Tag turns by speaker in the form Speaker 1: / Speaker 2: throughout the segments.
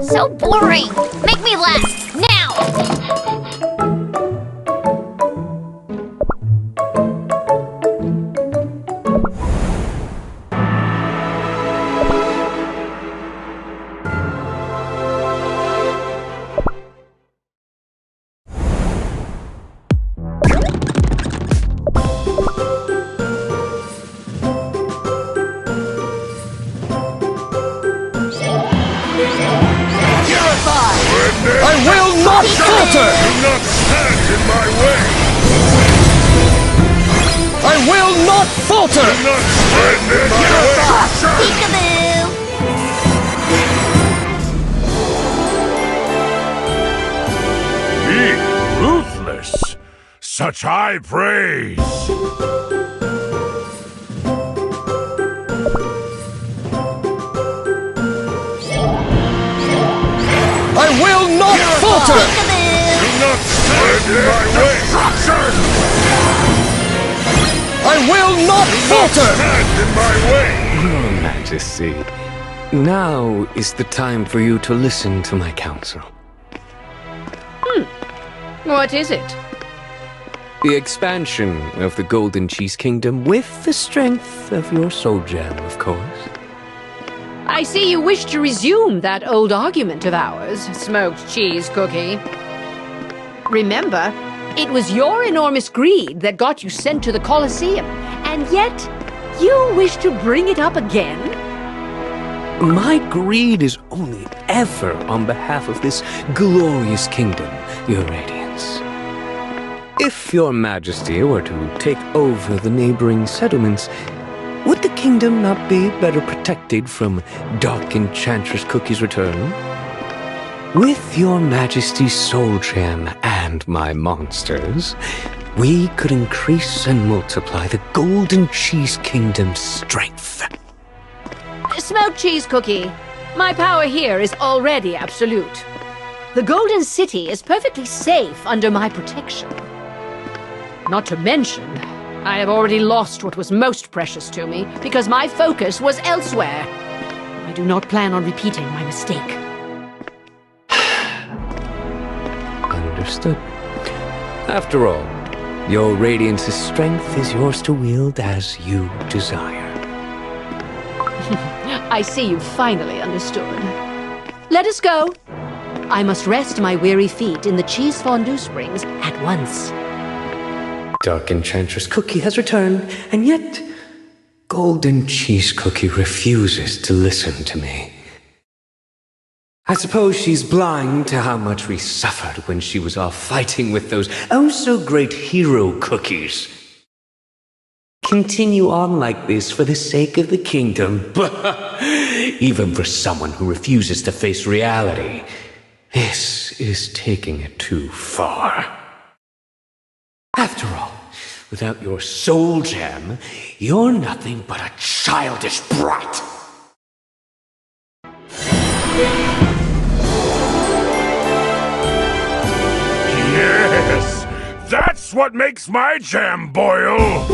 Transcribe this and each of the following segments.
Speaker 1: So boring! Make me laugh, now!
Speaker 2: I will not falter!
Speaker 3: Do not stand in my way!
Speaker 2: I will not falter!
Speaker 3: Do not stand in my way!
Speaker 1: Peekaboo!
Speaker 3: Be ruthless! Such high praise!
Speaker 2: I will not falter!
Speaker 3: Do not stand in my way!
Speaker 2: I will not falter!
Speaker 3: Stand in my way!
Speaker 4: Your Majesty, now is the time for you to listen to my counsel.
Speaker 5: What is it?
Speaker 4: The expansion of the Golden Cheese Kingdom with the strength of your soul gem, of course.
Speaker 5: I see you wish to resume that old argument of ours, smoked cheese cookie. Remember, it was your enormous greed that got you sent to the Colosseum, and yet you wish to bring it up again?
Speaker 4: My greed is only ever on behalf of this glorious kingdom, your radiance. If your Majesty were to take over the neighboring settlements, would the kingdom not be better protected from Dark Enchantress Cookie's return? With your Majesty's soul gem and my monsters, we could increase and multiply the Golden Cheese Kingdom's strength.
Speaker 5: Smoked cheese cookie, my power here is already absolute. The Golden City is perfectly safe under my protection. Not to mention, I have already lost what was most precious to me because my focus was elsewhere. I do not plan on repeating my mistake.
Speaker 4: Understood. After all, your Radiance's strength is yours to wield as you desire.
Speaker 5: I see you finally understood. Let us go. I must rest my weary feet in the cheese fondue springs at once.
Speaker 4: Dark Enchantress Cookie has returned, and yet Golden Cheese Cookie refuses to listen to me. I suppose she's blind to how much we suffered when she was off fighting with those oh-so-great hero cookies. Continue on like this for the sake of the kingdom. Even for someone who refuses to face reality, this is taking it too far. After all, without your soul gem, you're nothing but a childish brat.
Speaker 3: Yes! That's what makes my jam boil!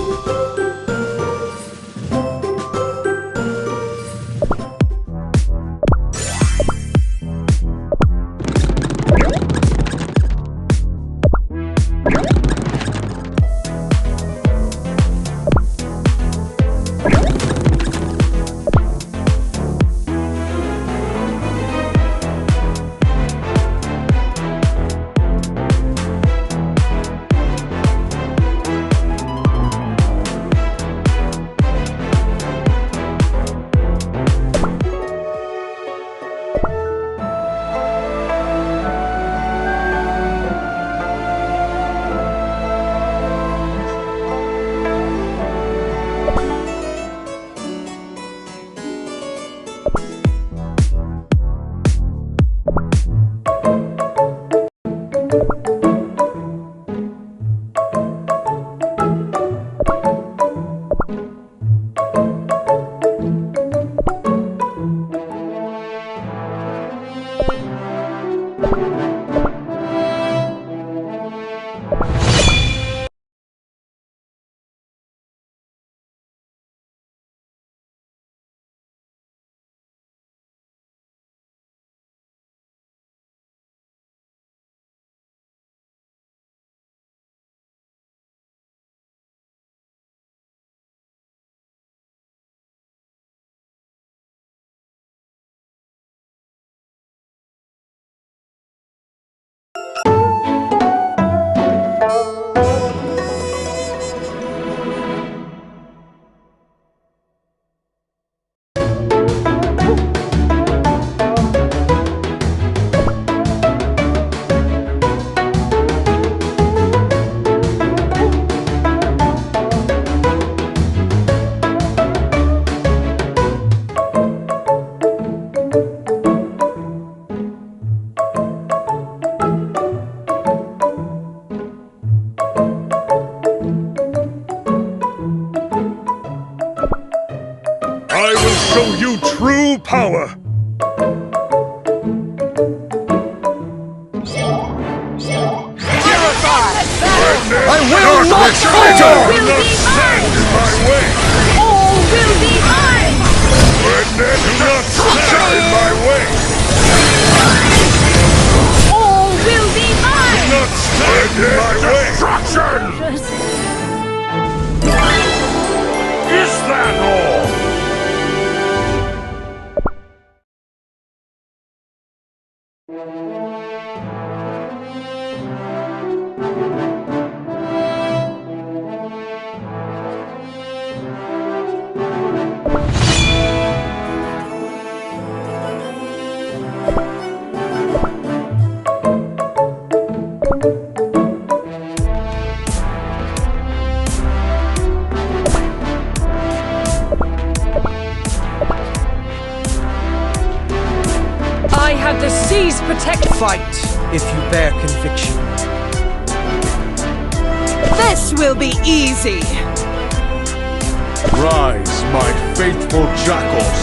Speaker 2: Traitor!
Speaker 3: Do not stand in my way!
Speaker 1: All will be mine!
Speaker 3: Redneck, do not stand in my way!
Speaker 1: All will be
Speaker 3: Do
Speaker 1: mine!
Speaker 3: not stand in my way! Destruction! Is that all?
Speaker 5: I have the seas protect.
Speaker 6: Fight if you bear conviction.
Speaker 7: This will be easy.
Speaker 3: Rise, my faithful jackals!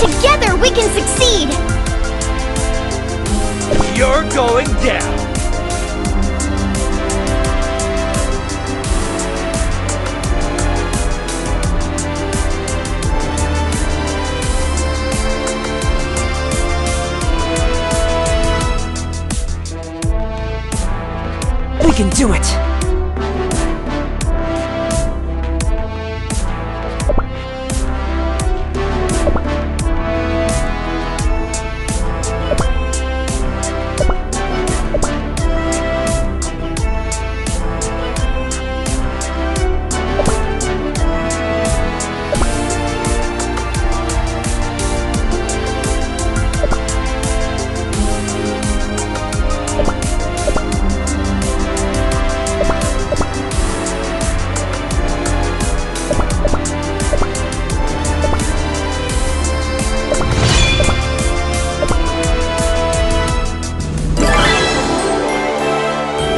Speaker 1: Together we can succeed!
Speaker 6: You're going down.
Speaker 7: We can do it.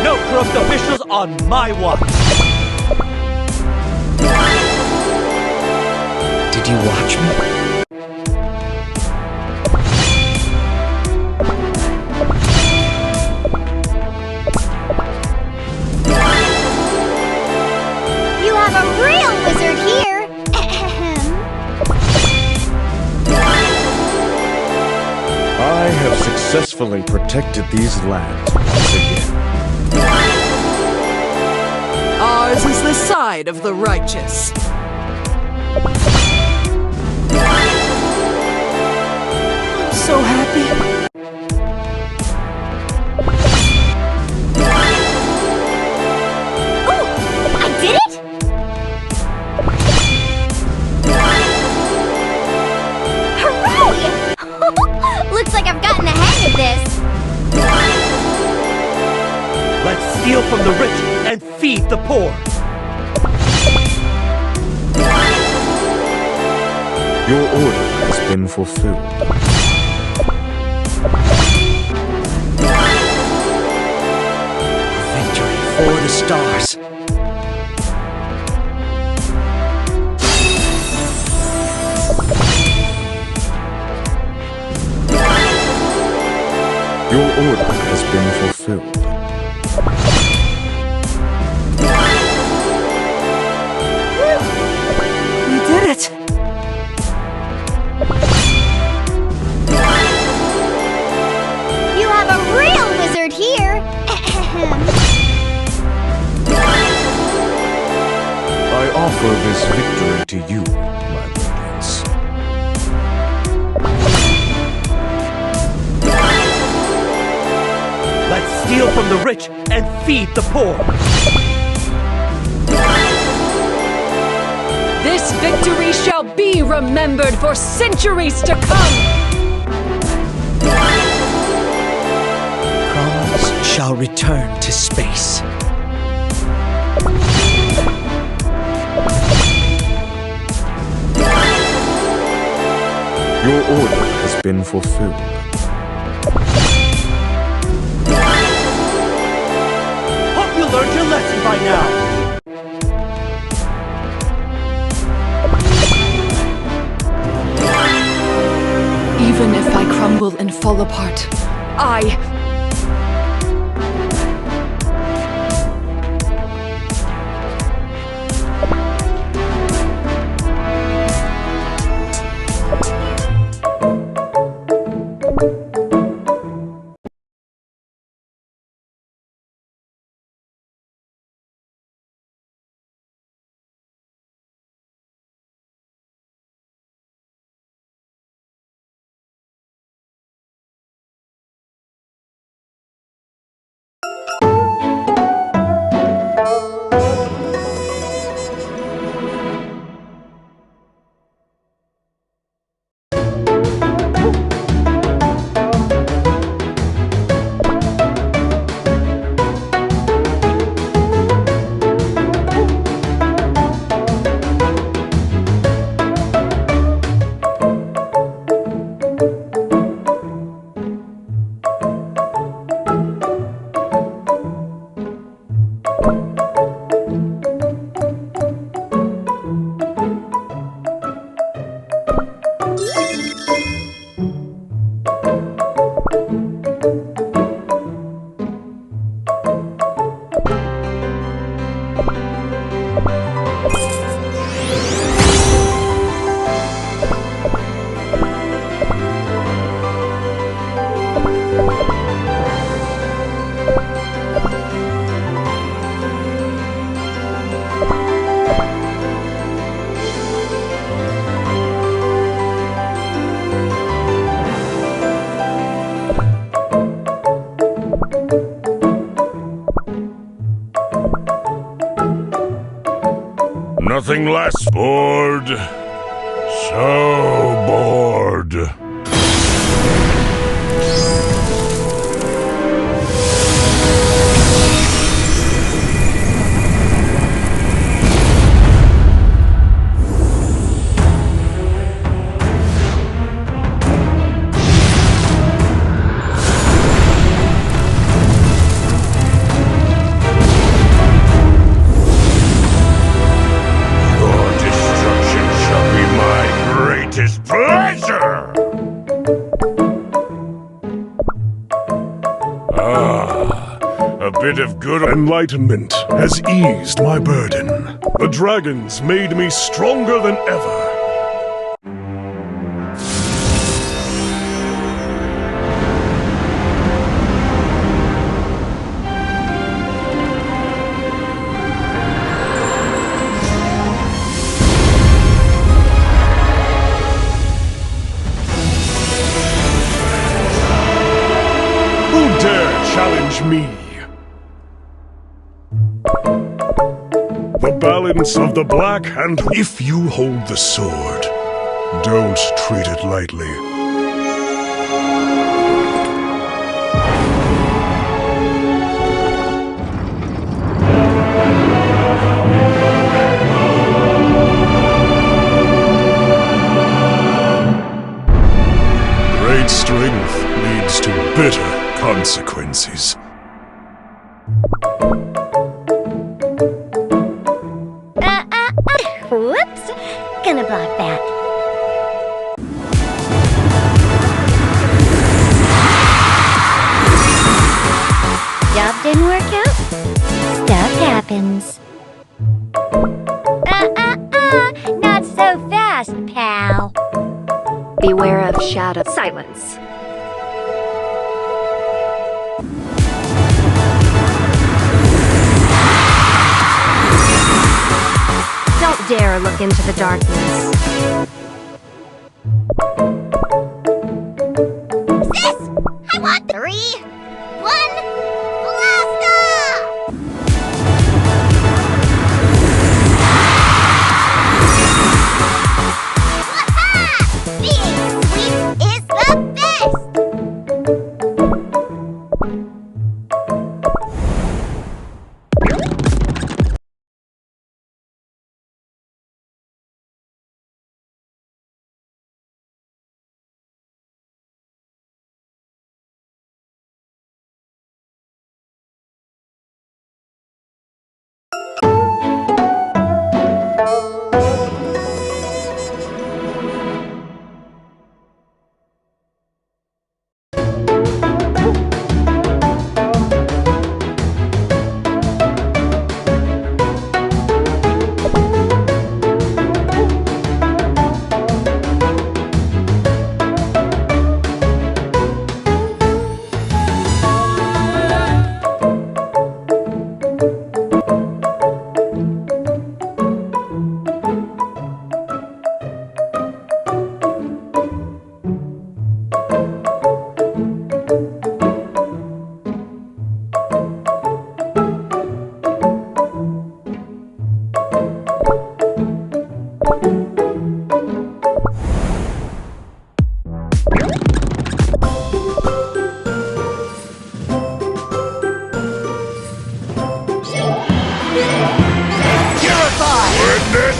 Speaker 6: No corrupt officials on my watch.
Speaker 4: Did you watch me?
Speaker 1: You have a real wizard here! Ahem.
Speaker 3: I have successfully protected these lands once again.
Speaker 7: Ours is the side of the righteous. I'm so happy.
Speaker 1: Oh! I did it? Hooray! Looks like I've gotten the hang of this.
Speaker 6: Let's steal from the rich and feed the poor.
Speaker 3: Your order has been fulfilled.
Speaker 6: Victory for the stars.
Speaker 3: Your order has been fulfilled.
Speaker 7: We did it.
Speaker 1: You have a real wizard here! Ahem.
Speaker 3: I offer this victory to you, my radiance.
Speaker 6: Let's steal from the rich and feed the poor.
Speaker 5: This victory shall be remembered for centuries to come!
Speaker 6: Crumbs shall return to space.
Speaker 3: Your order has been fulfilled.
Speaker 6: Hope you learned your lesson by now.
Speaker 7: Even if I crumble and fall apart,
Speaker 8: Nothing less. Bored. So bored. Pleasure! A bit of good enlightenment has eased my burden. The dragons made me stronger than ever. Challenge me. The balance of the black and... If you hold the sword, don't treat it lightly. Great strength leads to bitter consequences.
Speaker 1: Whoops. Gonna block that. Job didn't work out? Stuff happens. Not so fast, pal.
Speaker 9: Beware of shadow. Silence. Don't dare look into the darkness.
Speaker 1: Sis! I want 3, 1, blast off! Waha! Being sweet is the best!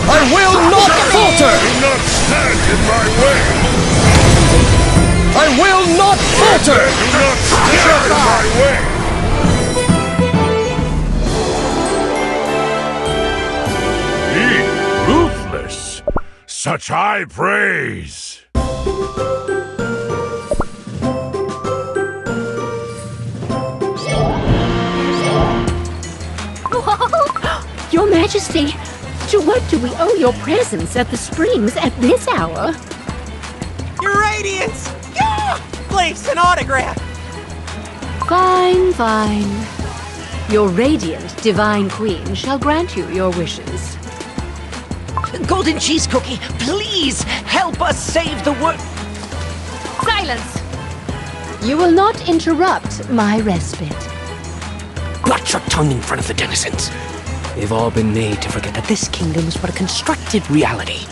Speaker 2: I will not falter!
Speaker 8: Do not stand in my way!
Speaker 2: I will not falter!
Speaker 8: Do not stand in my way! Be ruthless! Such high praise!
Speaker 5: Your Majesty, to what do we owe your presence at the springs at this hour?
Speaker 6: Your Radiance! Yeah! Please, an autograph!
Speaker 5: Fine, fine. Your radiant divine queen shall grant you your wishes.
Speaker 6: Golden cheese cookie, please help us save the world!
Speaker 5: Silence! You will not interrupt my respite.
Speaker 4: Watch your tongue in front of the denizens. We've all been made to forget that this kingdom is but a constructed reality.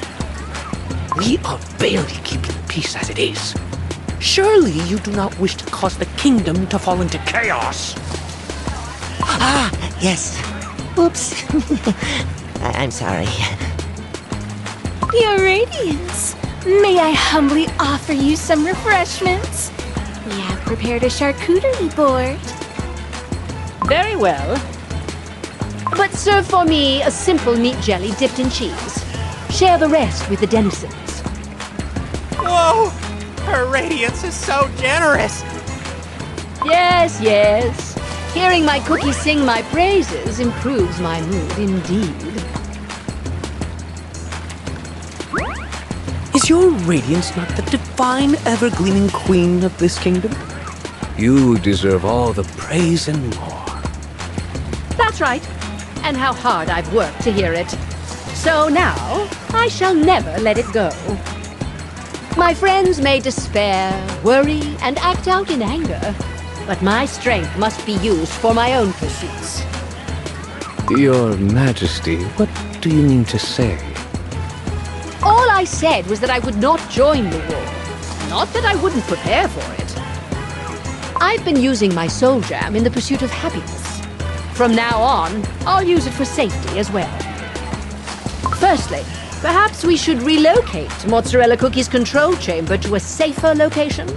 Speaker 4: We are barely keeping peace as it is. Surely you do not wish to cause the kingdom to fall into chaos.
Speaker 6: Ah, yes. Oops. I'm sorry.
Speaker 1: Your Radiance, may I humbly offer you some refreshments? We have prepared a charcuterie board.
Speaker 5: Very well. But serve for me a simple meat jelly dipped in cheese. Share the rest with the denizens.
Speaker 10: Whoa! Her Radiance is so generous!
Speaker 5: Yes, yes. Hearing my cookie sing my praises improves my mood indeed.
Speaker 4: Is your Radiance not the divine, ever-gleaming queen of this kingdom? You deserve all the praise and more.
Speaker 5: That's right. And how hard I've worked to hear it. So now, I shall never let it go. My friends may despair, worry, and act out in anger, but my strength must be used for my own pursuits.
Speaker 4: Your Majesty, what do you mean to say?
Speaker 5: All I said was that I would not join the war, not that I wouldn't prepare for it. I've been using my soul jam in the pursuit of happiness. From now on, I'll use it for safety as well. Firstly, perhaps we should relocate Mozzarella Cookie's control chamber to a safer location?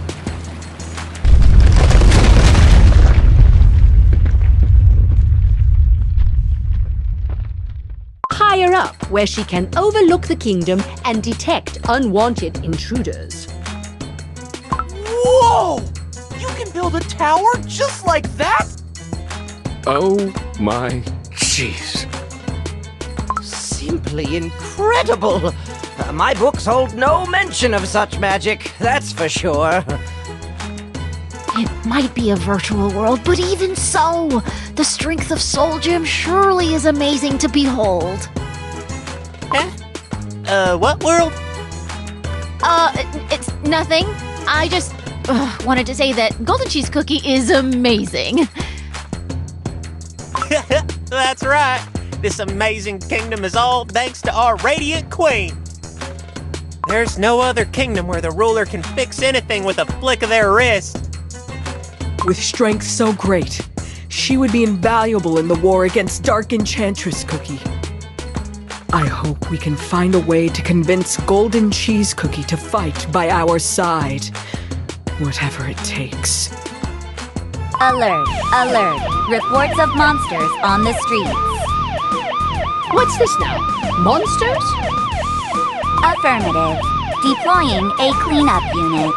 Speaker 5: Higher up, where she can overlook the kingdom and detect unwanted intruders.
Speaker 10: Whoa! You can build a tower just like that?
Speaker 4: Oh my jeez.
Speaker 6: Simply incredible! My books hold no mention of such magic, that's for sure.
Speaker 1: It might be a virtual world, but even so, the strength of Soul Gem surely is amazing to behold.
Speaker 10: What world?
Speaker 1: It's nothing. I just wanted to say that Golden Cheese Cookie is amazing.
Speaker 10: That's right. This amazing kingdom is all thanks to our Radiant Queen. There's no other kingdom where the ruler can fix anything with a flick of their wrist.
Speaker 7: With strength so great, she would be invaluable in the war against Dark Enchantress Cookie. I hope we can find a way to convince Golden Cheese Cookie to fight by our side. Whatever it takes.
Speaker 1: Alert, alert. Reports of monsters on the streets.
Speaker 5: What's this now? Monsters?
Speaker 1: Affirmative. Deploying a cleanup unit.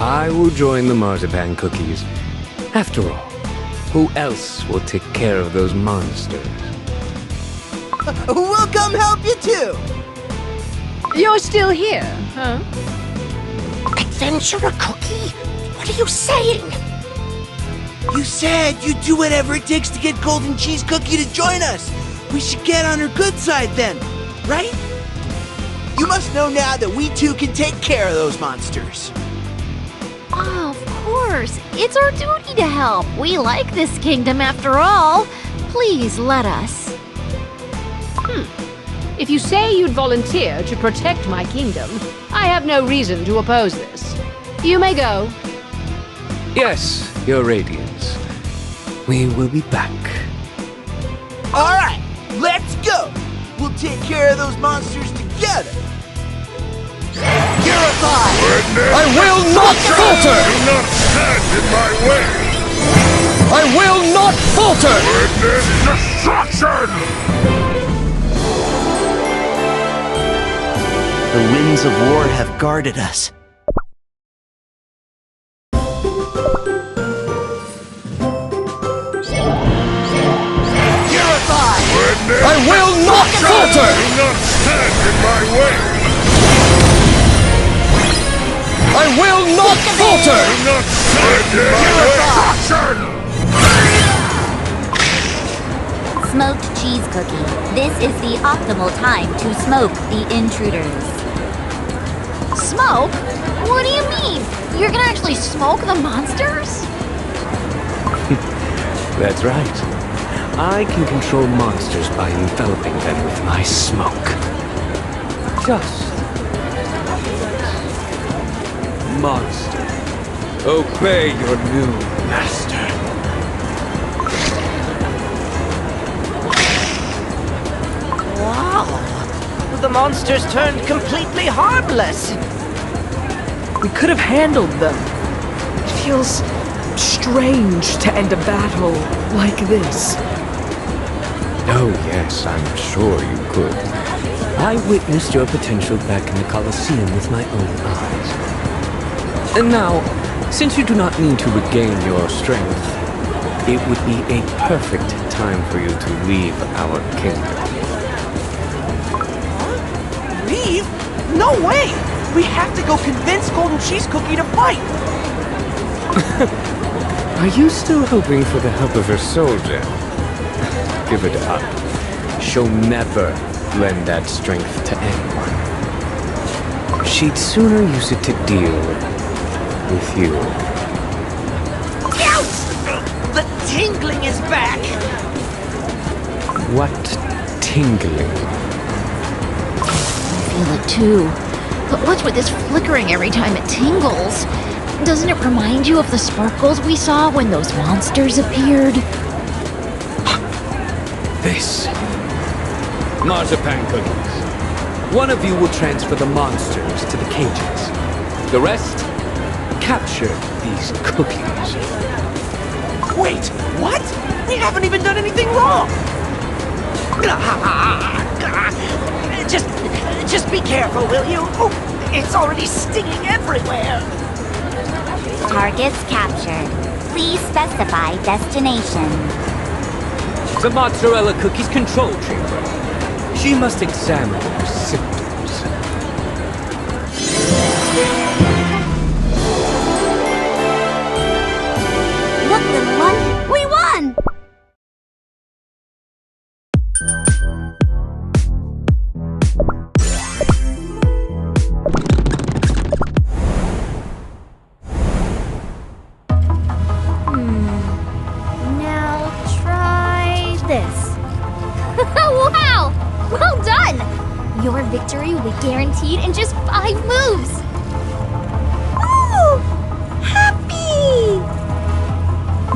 Speaker 4: I will join the marzipan cookies. After all, who else will take care of those monsters?
Speaker 6: We'll come help you too!
Speaker 5: You're still here, huh?
Speaker 6: Adventurer Cookie? What are you saying? You said you'd do whatever it takes to get Golden Cheese Cookie to join us. We should get on her good side then, right? You must know now that we too can take care of those monsters.
Speaker 1: Oh, of course. It's our duty to help. We like this kingdom after all. Please let us.
Speaker 5: If you say you'd volunteer to protect my kingdom, I have no reason to oppose this. You may go.
Speaker 4: Yes, Your Radiance. We will be back.
Speaker 6: All right, let's go. We'll take care of those monsters together. Purify!
Speaker 2: I will not falter!
Speaker 8: Do not stand in my way!
Speaker 2: I will not falter!
Speaker 8: Witness destruction!
Speaker 6: The winds of war have guarded us. Purify!
Speaker 2: I will not falter!
Speaker 8: Do not stand in my way!
Speaker 2: I will not falter!
Speaker 8: Do not stand in my way!
Speaker 1: Smoked cheese cookie. This is the optimal time to smoke the intruders. Smoke? What do you mean? You're gonna actually smoke the monsters?
Speaker 4: That's right. I can control monsters by enveloping them with my smoke. Just like this. Monster, obey your new master.
Speaker 11: Wow! The monsters turned completely harmless!
Speaker 7: We could have handled them. It feels strange to end a battle like this.
Speaker 4: Oh yes, I'm sure you could. I witnessed your potential back in the Colosseum with my own eyes. And now, since you do not need to regain your strength, it would be a perfect time for you to leave our kingdom.
Speaker 11: Leave? No way! We have to go convince Golden Cheese Cookie to fight!
Speaker 4: Are you still hoping for the help of her soldier? Give it up. She'll never lend that strength to anyone. She'd sooner use it to deal with you.
Speaker 11: Ouch! The tingling is back!
Speaker 4: What tingling?
Speaker 1: I feel it too. But what's with this flickering every time it tingles? Doesn't it remind you of the sparkles we saw when those monsters appeared?
Speaker 4: This. Marzipan cookies. One of you will transfer the monsters to the cages. The rest, capture these cookies.
Speaker 11: Wait, what? We haven't even done anything wrong! Just be careful, will you? Oh, it's already stinging everywhere!
Speaker 1: Targets captured. Please specify destination.
Speaker 4: The mozzarella cookie's control chamber. She must examine her symptoms.
Speaker 1: Look, little one, we won! Now try this. Wow! Well done! Your victory will be guaranteed in just 5 moves! Ooh! Happy!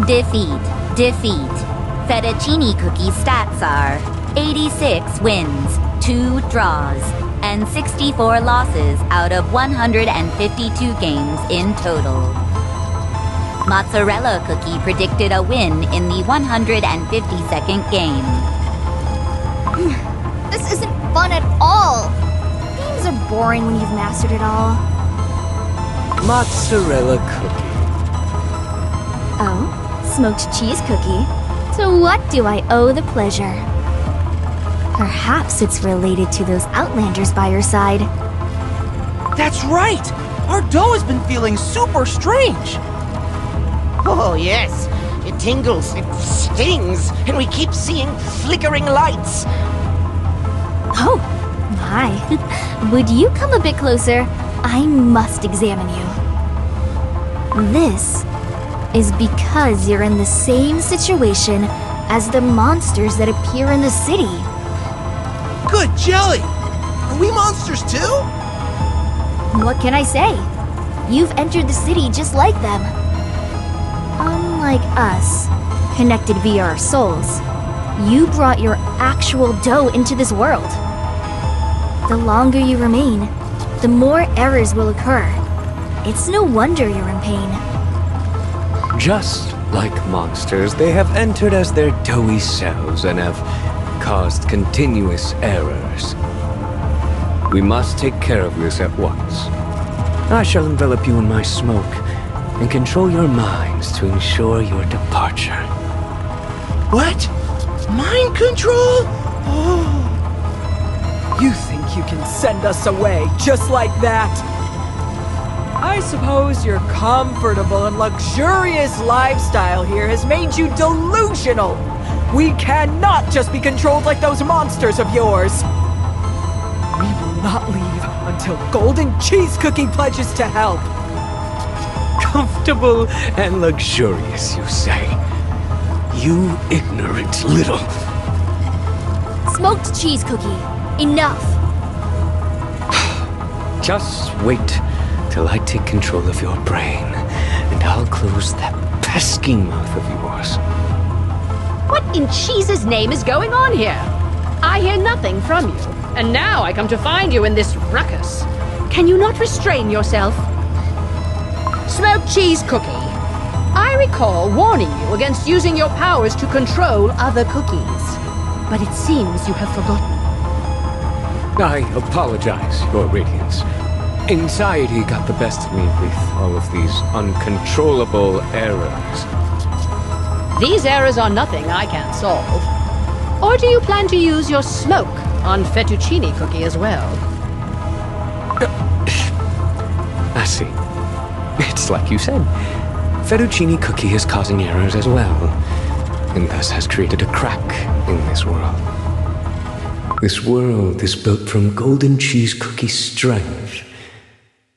Speaker 1: Defeat. Fettuccine cookie stats are 86 wins, 2 draws, and 64 losses out of 152 games in total. Mozzarella cookie predicted a win in the 152nd game. This isn't fun at all. Games are boring when you've mastered it all.
Speaker 4: Mozzarella cookie.
Speaker 1: Oh, smoked cheese cookie. To what do I owe the pleasure? Perhaps it's related to those outlanders by your side.
Speaker 11: That's right! Our dough has been feeling super strange! Oh, yes. It tingles, it stings, and we keep seeing flickering lights.
Speaker 1: Oh, my. Would you come a bit closer? I must examine you. This is because you're in the same situation as the monsters that appear in the city.
Speaker 6: Good jelly! Are we monsters too?
Speaker 1: What can I say? You've entered the city just like them. Unlike us, connected via our souls, you brought your actual dough into this world. The longer you remain, the more errors will occur. It's no wonder you're in pain.
Speaker 4: Just like monsters, they have entered as their doughy selves and have caused continuous errors. We must take care of this at once. I shall envelop you in my smoke and control your minds to ensure your departure.
Speaker 6: What? Mind control? Oh.
Speaker 7: You think you can send us away just like that? I suppose your comfortable and luxurious lifestyle here has made you delusional. We cannot just be controlled like those monsters of yours. We will not leave until Golden Cheese Cookie pledges to help.
Speaker 4: Comfortable and luxurious, you say? You ignorant little...
Speaker 1: Smoked cheese cookie. Enough.
Speaker 4: Just wait till I take control of your brain, and I'll close that pesky mouth of yours.
Speaker 5: What in cheese's name is going on here? I hear nothing from you, and now I come to find you in this ruckus. Can you not restrain yourself? Smoked cheese cookie. I recall warning you against using your powers to control other cookies, but it seems you have forgotten.
Speaker 4: I apologize, Your Radiance. Anxiety got the best of me with all of these uncontrollable errors.
Speaker 5: These errors are nothing I can't solve. Or do you plan to use your smoke on fettuccine cookie as well?
Speaker 4: I see. It's like you said. Fettuccine cookie is causing errors as well, and thus has created a crack in this world. This world is built from golden cheese cookie strength.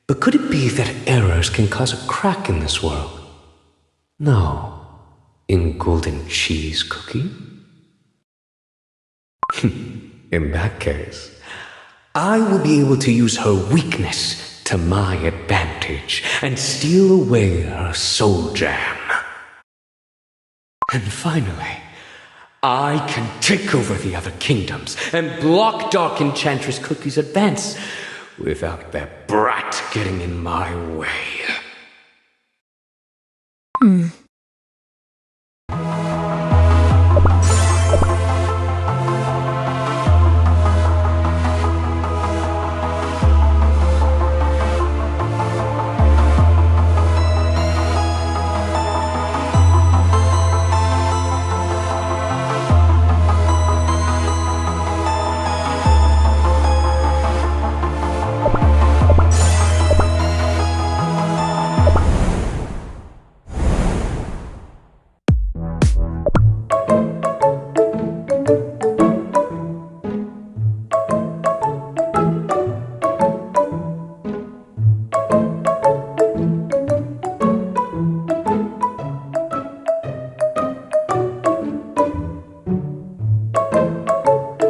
Speaker 4: But could it be that errors can cause a crack in this world? No. In golden cheese cookie? In that case, I will be able to use her weakness to my advantage and steal away her soul gem. And finally, I can take over the other kingdoms and block Dark Enchantress Cookie's advance without that brat getting in my way.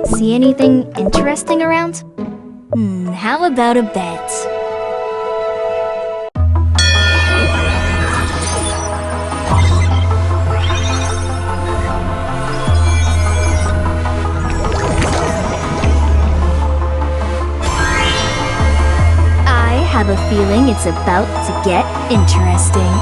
Speaker 1: See anything interesting around? How about a bet? I have a feeling it's about to get interesting.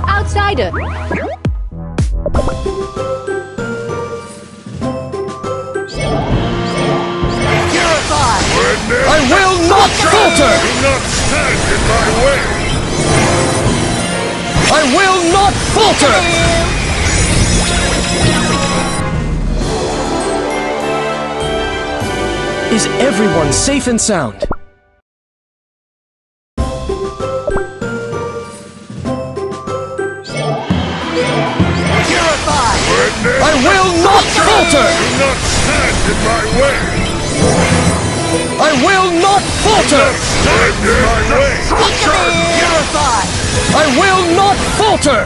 Speaker 5: Outsider!
Speaker 2: I will not falter!
Speaker 8: Do not stand in my way!
Speaker 2: I will not falter! Is everyone safe and sound? I will not falter!
Speaker 8: Do not stand in my way!
Speaker 2: I will not falter!
Speaker 8: Stand in my way!
Speaker 2: I will not falter!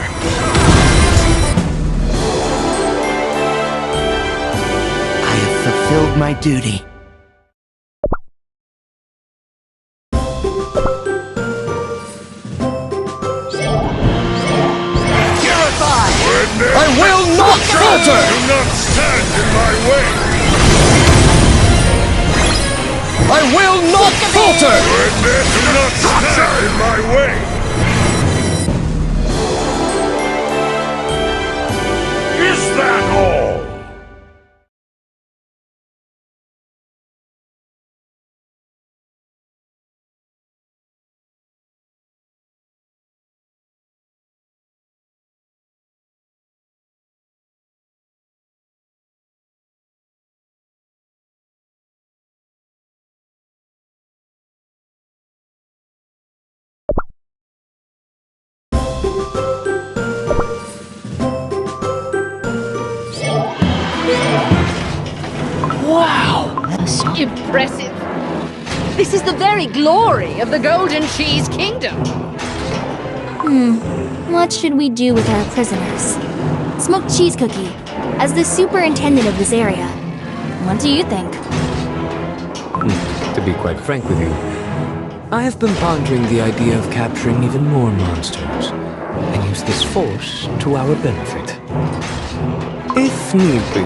Speaker 6: I have fulfilled my duty.
Speaker 2: falter!
Speaker 8: Do not stand in my way! Is that all?
Speaker 5: Wow! Impressive. This is the very glory of the Golden Cheese Kingdom.
Speaker 1: What should we do with our prisoners? Smoked Cheese Cookie, as the superintendent of this area, what do you think?
Speaker 4: To be quite frank with you, I have been pondering the idea of capturing even more monsters and use this force to our benefit. If need be,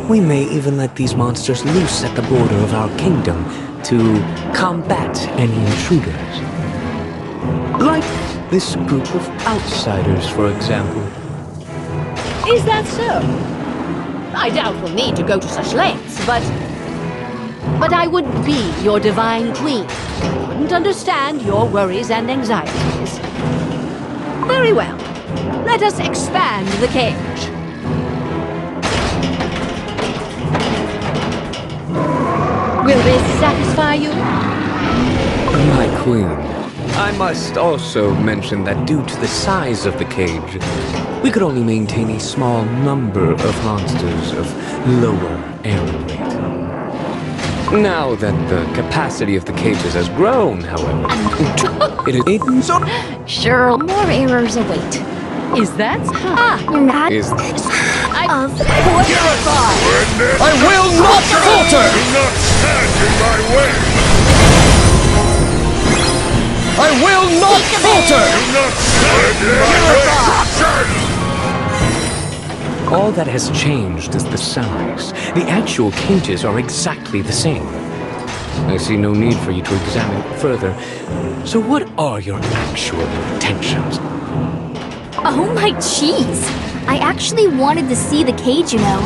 Speaker 4: we may even let these monsters loose at the border of our kingdom to combat any intruders. Like this group of outsiders, for example.
Speaker 5: Is that so? I doubt we'll need to go to such lengths, but I would be your divine queen. I wouldn't understand your worries and anxieties. Very well. Let us expand the cage. Will this satisfy you?
Speaker 4: My queen, I must also mention that due to the size of the cage, we could only maintain a small number of monsters of lower error rate. Now that the capacity of the cages has grown, however, it is so...
Speaker 1: Sure, more errors await.
Speaker 5: Is that...
Speaker 1: Not
Speaker 4: Is...
Speaker 1: of course.
Speaker 2: I will not falter!
Speaker 8: Do not stand in my way!
Speaker 2: I will not falter!
Speaker 8: Do not stand in my way!
Speaker 4: All that has changed is the size. The actual cages are exactly the same. I see no need for you to examine it further. So what are your actual intentions?
Speaker 1: Oh my cheese! I actually wanted to see the cage, you know,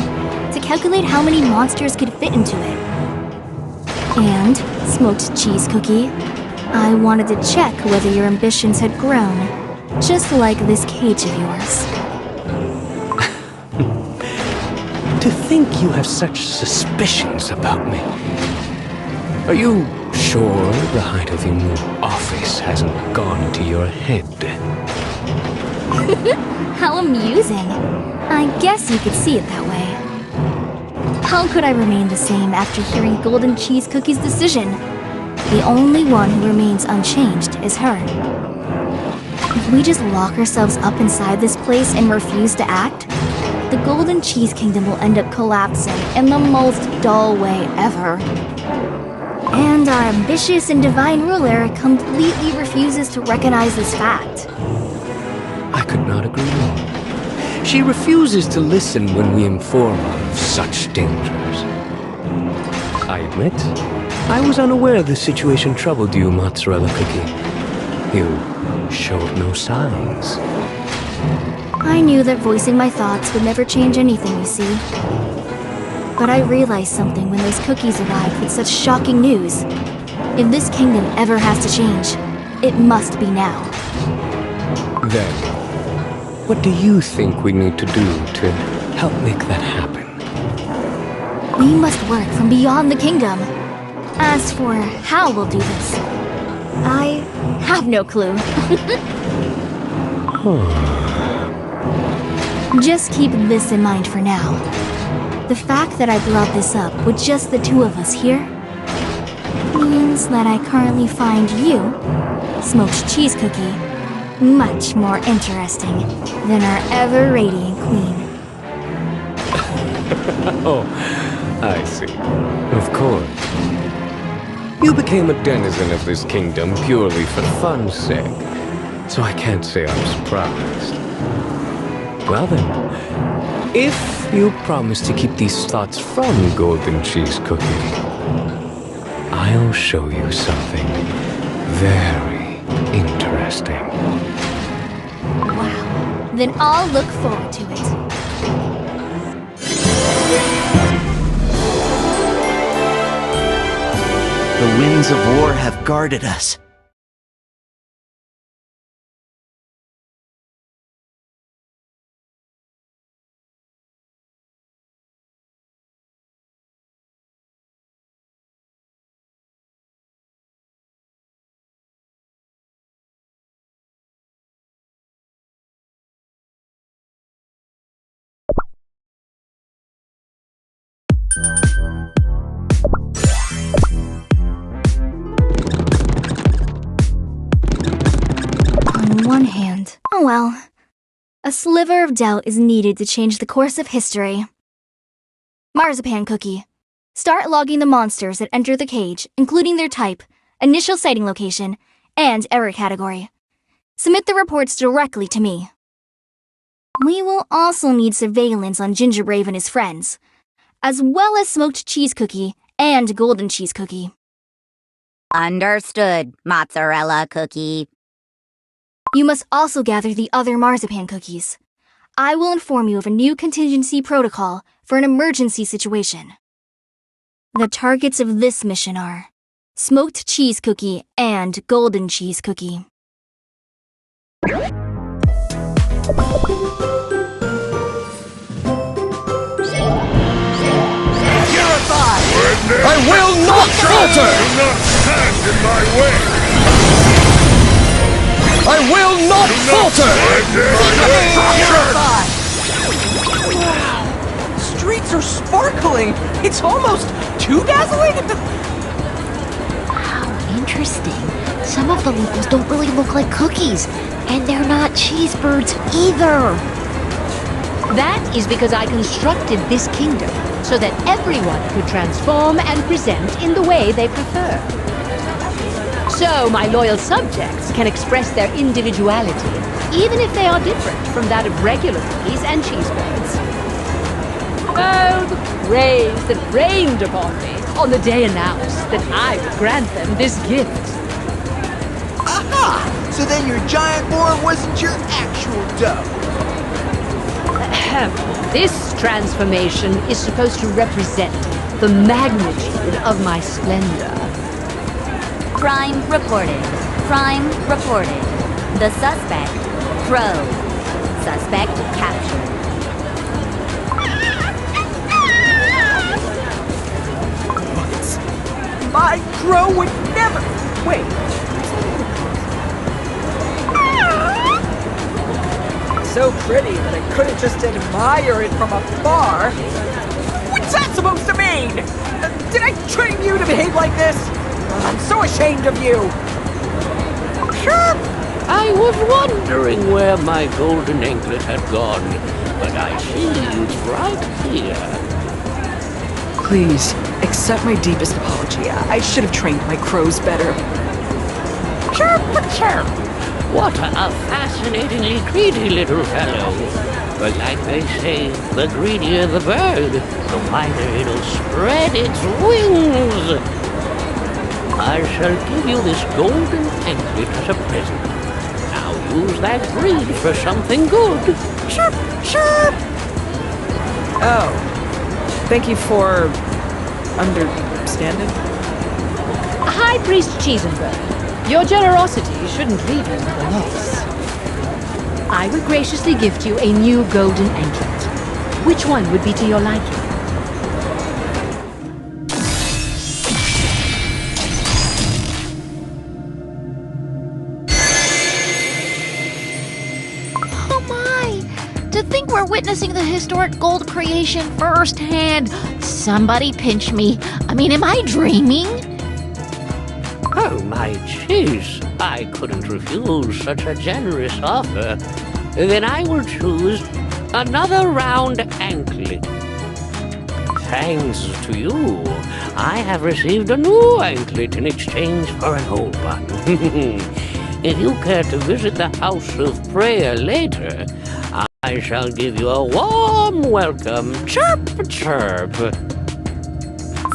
Speaker 1: to calculate how many monsters could fit into it. And, Smoked Cheese Cookie, I wanted to check whether your ambitions had grown, just like this cage of yours.
Speaker 4: To think you have such suspicions about me. Are you sure the height of your new office hasn't gone to your head?
Speaker 1: How amusing. I guess you could see it that way. How could I remain the same after hearing Golden Cheese Cookie's decision? The only one who remains unchanged is her. If we just lock ourselves up inside this place and refuse to act, the Golden Cheese Kingdom will end up collapsing in the most dull way ever. And our ambitious and divine ruler completely refuses to recognize this fact.
Speaker 4: I could not agree more. She refuses to listen when we inform her of such dangers. I admit, I was unaware the situation troubled you, Mozzarella Cookie. You showed no signs.
Speaker 1: I knew that voicing my thoughts would never change anything, you see. But I realized something when those cookies arrived with such shocking news. If this kingdom ever has to change, it must be now.
Speaker 4: Then, what do you think we need to do to help make that happen?
Speaker 1: We must work from beyond the kingdom. As for how we'll do this, I have no clue. Just keep this in mind for now. The fact that I brought this up with just the two of us here means that I currently find you, Smoked Cheese Cookie, much more interesting than our ever-radiant queen.
Speaker 4: Oh, I see. Of course. You became a denizen of this kingdom purely for fun's sake, so I can't say I'm surprised. Well then, if you promise to keep these thoughts from Golden Cheese Cookie, I'll show you something very interesting.
Speaker 1: Wow. Then I'll look forward to it.
Speaker 6: The winds of war have guarded us.
Speaker 1: On one hand, oh well. A sliver of doubt is needed to change the course of history. Marzipan Cookie. Start logging the monsters that enter the cage, including their type, initial sighting location, and error category. Submit the reports directly to me. We will also need surveillance on Ginger Brave and his friends, as well as Smoked Cheese Cookie and Golden Cheese Cookie.
Speaker 12: Understood, Mozzarella Cookie.
Speaker 1: You must also gather the other marzipan cookies. I will inform you of a new contingency protocol for an emergency situation. The targets of this mission are Smoked Cheese Cookie and Golden Cheese Cookie.
Speaker 2: I will not falter!
Speaker 8: Do not stand in my way!
Speaker 2: I will not falter!
Speaker 7: Wow! Streets are sparkling! It's almost too dazzling!
Speaker 13: Wow, interesting. Some of the locals don't really look like cookies, and they're not cheesebirds either.
Speaker 5: That is because I constructed this kingdom so that everyone could transform and present in the way they prefer. So my loyal subjects can express their individuality, even if they are different from that of regular cookies and cheesebirds. Oh, the praise that rained upon me on the day announced that I would grant them this gift.
Speaker 6: Aha! So then your giant boar wasn't your actual dough.
Speaker 5: This transformation is supposed to represent the magnitude of my splendor.
Speaker 12: Crime reported. Crime reported. The suspect, Crow. Suspect captured.
Speaker 7: What? My crow would never... Wait. So pretty that I couldn't just admire it from afar. What's that supposed to mean? Did I train you to behave like this? I'm so ashamed of you.
Speaker 14: Sure. I was wondering where my golden anklet had gone, but I see it's right here.
Speaker 7: Please, accept my deepest apology. I should have trained my crows better.
Speaker 14: Chirp, chirp. What a fascinatingly greedy little fellow. But like they say, the greedier the bird, the wider it'll spread its wings. I shall give you this golden anklet as a present. Now use that greed for something good. Chirp, chirp.
Speaker 7: Oh, thank you for understanding.
Speaker 5: High Priest Cheesenberg, your generosity shouldn't leave you with a loss. I would graciously gift you a new golden anklet. Which one would be to your liking?
Speaker 13: Oh my! To think we're witnessing the historic gold creation firsthand. Somebody pinch me. I mean, am I dreaming?
Speaker 14: Oh, my cheese. I couldn't refuse such a generous offer. Then I will choose another round anklet. Thanks to you, I have received a new anklet in exchange for an old one. If you care to visit the House of Prayer later, I shall give you a warm welcome. Chirp, chirp.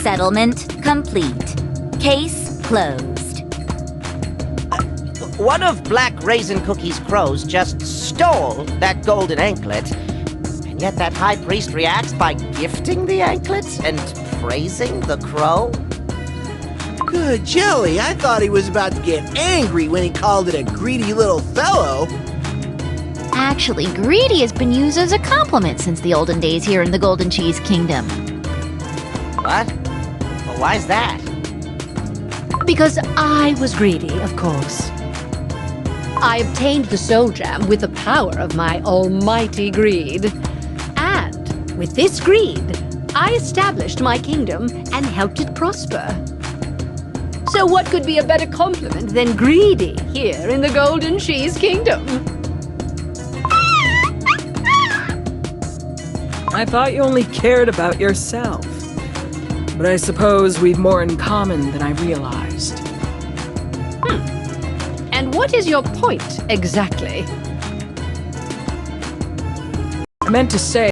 Speaker 12: Settlement complete. Case closed.
Speaker 11: One of Black Raisin Cookie's crows just stole that golden anklet. And yet that high priest reacts by gifting the anklet and praising the crow?
Speaker 6: Good jelly, I thought he was about to get angry when he called it a greedy little fellow.
Speaker 13: Actually, greedy has been used as a compliment since the olden days here in the Golden Cheese Kingdom.
Speaker 11: What? Well, why's that?
Speaker 5: Because I was greedy, of course. I obtained the soul gem with the power of my almighty greed. And with this greed, I established my kingdom and helped it prosper. So what could be a better compliment than greedy here in the Golden Cheese Kingdom?
Speaker 7: I thought you only cared about yourself. But I suppose we've more in common than I realized.
Speaker 5: And what is your point, exactly?
Speaker 7: I meant to say